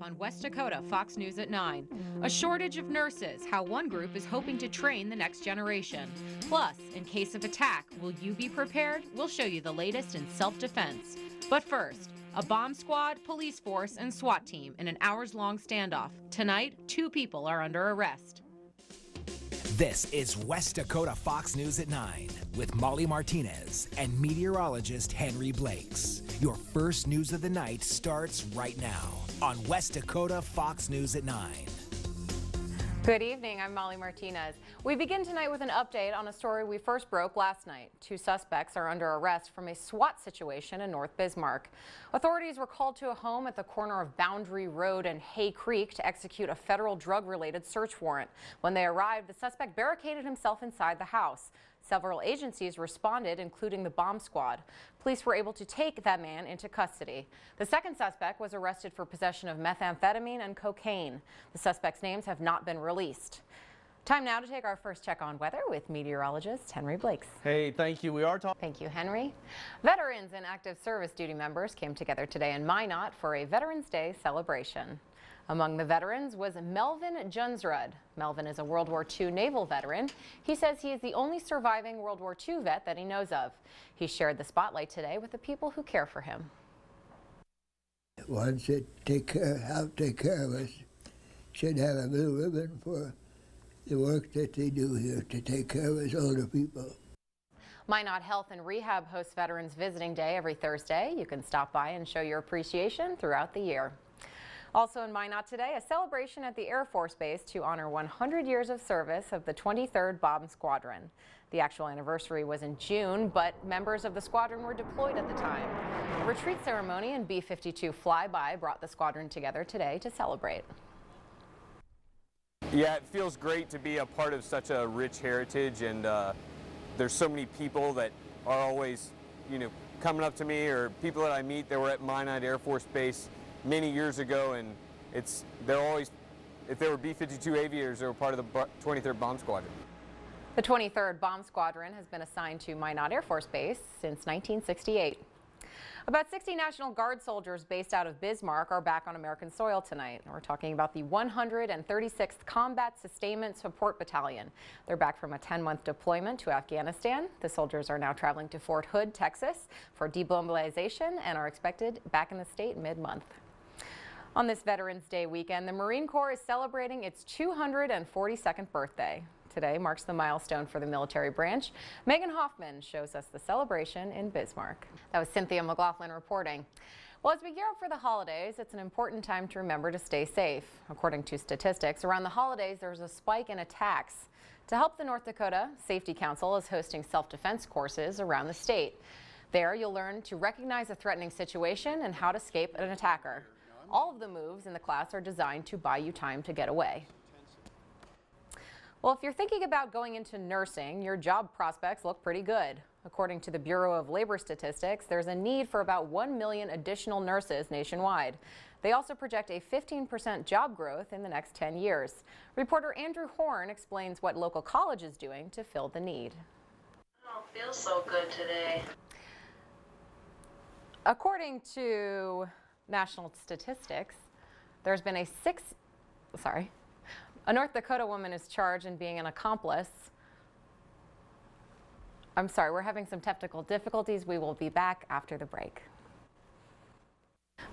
On West Dakota Fox News at 9. A shortage of nurses, how one group is hoping to train the next generation. Plus, in case of attack, will you be prepared? We'll show you the latest in self-defense. But first, a bomb squad, police force, and SWAT team in an hours-long standoff. Tonight, 2 people are under arrest. This is West Dakota Fox News at 9 with Molly Martinez and meteorologist Henry Blakes. Your first news of the night starts right now on West Dakota Fox News at 9. Good evening, I'm Molly Martinez. We begin tonight with an update on a story we first broke last night. 2 suspects are under arrest from a SWAT situation in North Bismarck. Authorities were called to a home at the corner of Boundary Road and Hay Creek to execute a federal drug-related search warrant. When they arrived, the suspect barricaded himself inside the house. Several agencies responded, including the bomb squad. Police were able to take that man into custody. The second suspect was arrested for possession of methamphetamine and cocaine. The suspects' names have not been released. Time now to take our first check on weather with meteorologist Henry Blakes. Hey, thank you. We are talking. Thank you, Henry. Veterans and active service duty members came together today in Minot for a Veterans Day celebration. Among the veterans was Melvin Junsrud. Melvin is a World War II naval veteran. He says he is the only surviving World War II vet that he knows of. He shared the spotlight today with the people who care for him. Ones that help take care of us should have a blue ribbon for the work that they do here to take care of us older people. Minot Health and Rehab hosts Veterans Visiting Day every Thursday. You can stop by and show your appreciation throughout the year. Also in Minot today, a celebration at the Air Force Base to honor 100 years of service of the 23rd Bomb Squadron. The actual anniversary was in June, but members of the squadron were deployed at the time. A retreat ceremony and B-52 flyby brought the squadron together today to celebrate. Yeah, it feels great to be a part of such a rich heritage, and there's so many people that are always, coming up to me, or people that I meet that were at Minot Air Force Base many years ago, and they're always, if they were B-52 aviators, they were part of the 23rd Bomb Squadron. The 23rd Bomb Squadron has been assigned to Minot Air Force Base since 1968. About 60 National Guard soldiers based out of Bismarck are back on American soil tonight. We're talking about the 136th Combat Sustainment Support Battalion. They're back from a 10-month deployment to Afghanistan. The soldiers are now traveling to Fort Hood, Texas for demobilization and are expected back in the state mid-month. On this Veterans Day weekend, the Marine Corps is celebrating its 242nd birthday. Today marks the milestone for the military branch. Megan Hoffman shows us the celebration in Bismarck. That was Cynthia McLaughlin reporting. Well, as we gear up for the holidays, it's an important time to remember to stay safe. According to statistics, around the holidays there's a spike in attacks. To help, the North Dakota Safety Council is hosting self-defense courses around the state. There you'll learn to recognize a threatening situation and how to escape an attacker. All of the moves in the class are designed to buy you time to get away. Well, if you're thinking about going into nursing, your job prospects look pretty good. According to the Bureau of Labor Statistics, there's a need for about 1 million additional nurses nationwide. They also project a 15% job growth in the next 10 years. Reporter Andrew Horn explains what local college is doing to fill the need. I don't feel so good today. According to national statistics, there's been a North Dakota woman is charged in being an accomplice. I'm sorry, we're having some technical difficulties. We will be back after the break.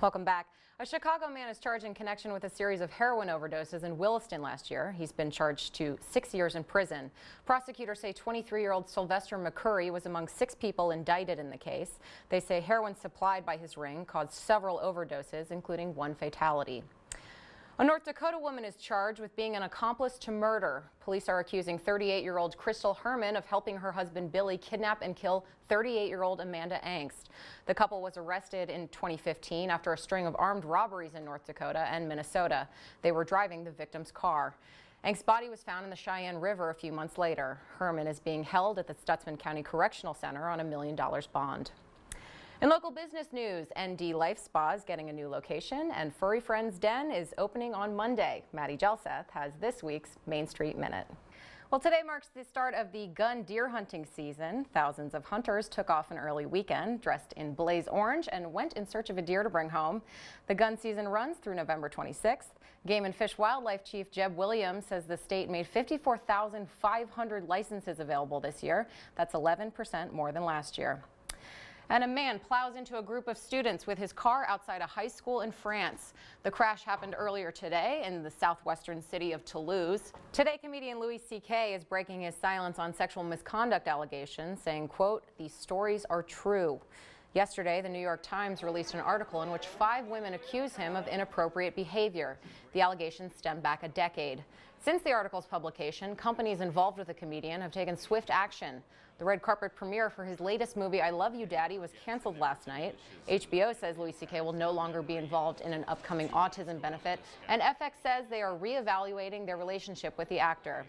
Welcome back. A Chicago man is charged in connection with a series of heroin overdoses in Williston last year. He's been charged to 6 years in prison. Prosecutors say 23-year-old Sylvester McCurry was among 6 people indicted in the case. They say heroin supplied by his ring caused several overdoses, including 1 fatality. A North Dakota woman is charged with being an accomplice to murder. Police are accusing 38-year-old Crystal Herman of helping her husband Billy kidnap and kill 38-year-old Amanda Angst. The couple was arrested in 2015 after a string of armed robberies in North Dakota and Minnesota. They were driving the victim's car. Angst's body was found in the Cheyenne River a few months later. Herman is being held at the Stutzman County Correctional Center on $1 million bond. In local business news, ND Life Spa is getting a new location, and Furry Friends Den is opening on Monday. Maddie Gelseth has this week's Main Street Minute. Well, today marks the start of the gun deer hunting season. Thousands of hunters took off an early weekend dressed in blaze orange and went in search of a deer to bring home. The gun season runs through November 26th. Game and Fish Wildlife Chief Jeb Williams says the state made 54,500 licenses available this year. That's 11% more than last year. And a man plows into a group of students with his car outside a high school in France. The crash happened earlier today in the southwestern city of Toulouse. Today, comedian Louis C.K. is breaking his silence on sexual misconduct allegations, saying, quote, "These stories are true." Yesterday, the New York Times released an article in which 5 women accuse him of inappropriate behavior. The allegations stem back a decade. Since the article's publication, companies involved with the comedian have taken swift action. The red carpet premiere for his latest movie, I Love You, Daddy, was canceled last night. HBO says Louis C.K. will no longer be involved in an upcoming autism benefit, and FX says they are reevaluating their relationship with the actor.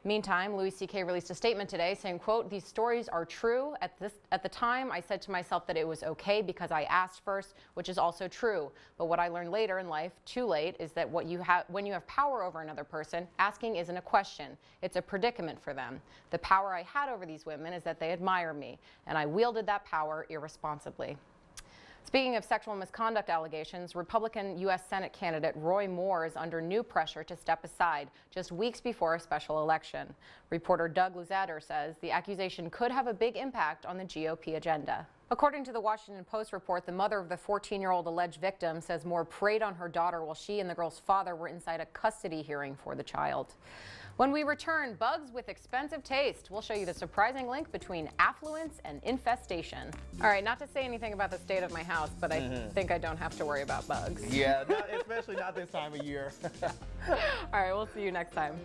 Meantime, Louis C.K. released a statement today saying, quote, "These stories are true. At the time, I said to myself that it was okay because I asked first, which is also true. But what I learned later in life, too late, is that when you have power over another person, asking isn't a question. It's a predicament for them. The power I had over these women is that they admire me, and I wielded that power irresponsibly." Speaking of sexual misconduct allegations, Republican U.S. Senate candidate Roy Moore is under new pressure to step aside just weeks before a special election. Reporter Doug Luzader says the accusation could have a big impact on the GOP agenda. According to the Washington Post report, the mother of the 14-year-old alleged victim says Moore preyed on her daughter while she and the girl's father were inside a custody hearing for the child. When we return, bugs with expensive taste. We'll show you the surprising link between affluence and infestation. All right, not to say anything about the state of my house, but I think I don't have to worry about bugs. Yeah, especially not this time of year. All right, we'll see you next time.